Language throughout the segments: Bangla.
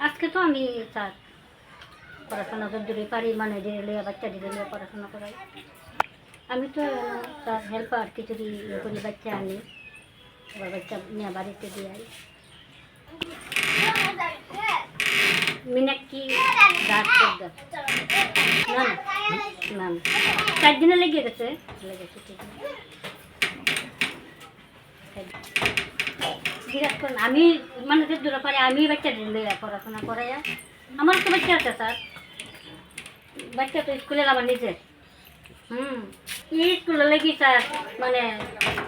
আজকে তো আমি স্যার পড়াশোনা যতদূরই পারি মানে ডিরেলিয়া বাচ্চা ডিরেলিয়া পড়াশোনা করাই। আমি তো স্যার হেল্পার কিছুরি ইয়ে করি, বাচ্চা আনি এবার বাচ্চা নিয়ে বাড়িতে দিয়ে আই। মিনাক্ষী দাস পোদ্দার। না না না 4 দিনে লেগে গেছে ঠিক আছে। বিরাট করেন আমি মানে যতদূর পারি আমি বাচ্চা ডিরেলিয়া পড়াশোনা করাই। আমার তো বাচ্চা আছে স্যার, বাচ্চা তো স্কুলে আমার নিজের। এই স্কুলে লেগে স্যার মানে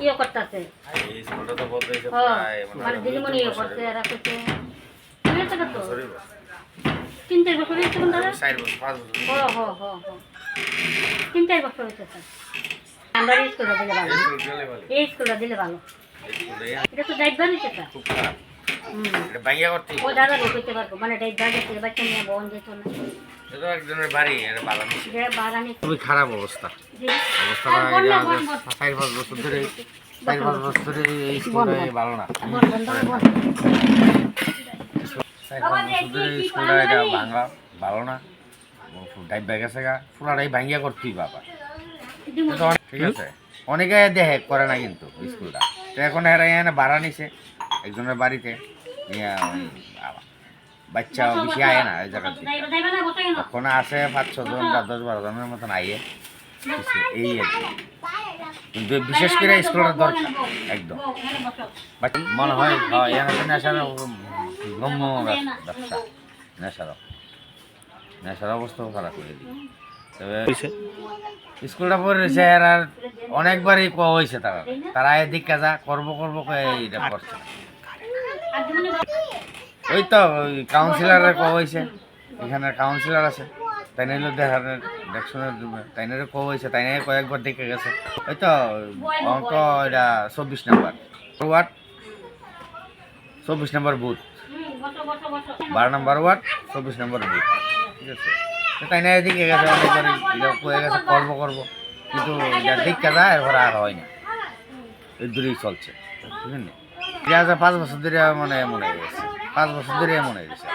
ইয়ে করতেছে, মানে দিদিমণি ইয়ে করছে এরা করছে। তো 3-4 বছর হয়েছে কোন দাদা? 3-4 বছর হয়েছে স্যার। আমরা এই স্কুলটা দিলে ভালো, এই স্কুলটা দিলে ভালো। এটা তো দায়িত্ব নিচ্ছে স্যার। ও দাদা করতে পারবো মানে দায়িত্ব গেছে বাচ্চা নিয়ে বহন যেত না। খুবই খারাপ অবস্থা। অবস্থাটা 4-5 বছর ধরে এই স্কুলটা ভালো না। 4-5 বছর ধরে এই স্কুলটা এটা ভাঙা ভালো না। ডাইবা গেছে গা পুরাটাই ভাঙ্গিয়া করতেই বাবা। ঠিক আছে, অনেকে দেখে করে না কিন্তু স্কুলটা। তো এখন এরা এখানে ভাড়া নিছে একজনের বাড়িতে, বাচ্চা বেশি আয় না এই জায়গার দিকে। তখন আসে 5-6 জন বা 10-12 জনের মতন আইয়ে এই আর কি। কিন্তু বিশেষ করে স্কুলের দরকার একদম। মনে হয় এখানে নেশার ব্রহ্ম ব্যবসা, নেশার অবস্থাও খারাপ করে দিই। তবে স্কুলটা পড়ে রয়েছে আর অনেকবারই কোয়া হয়েছে তারা এদিক কাজা করবো এইটা করছে। ওই তো ওই কাউন্সিলারে কোয়া হয়েছে, এখানে কাউন্সিলর আছে, তাই নিলে দেখশনের তাই নিলে কোয়া হয়েছে, তাই নিয়ে কয়েকবার দেখে গেছে। ওই তো অঙ্ক এটা 24 নম্বর ওয়ার্ড, 24 নম্বর বুথ, 12 নম্বর ওয়ার্ড, 24 নম্বর বুথ। ঠিক আছে, তাই নিয়ে দেখে গেছে অনেকবার কয়ে গেছে করবো, কিন্তু দেখে যায় এরপর আর হয় না, এই দূরেই চলছে। বুঝলেন, 5 বছর ধরে মনে হয়ে গেছে, 5 বছর ধরে মনে হয়ে গেছে।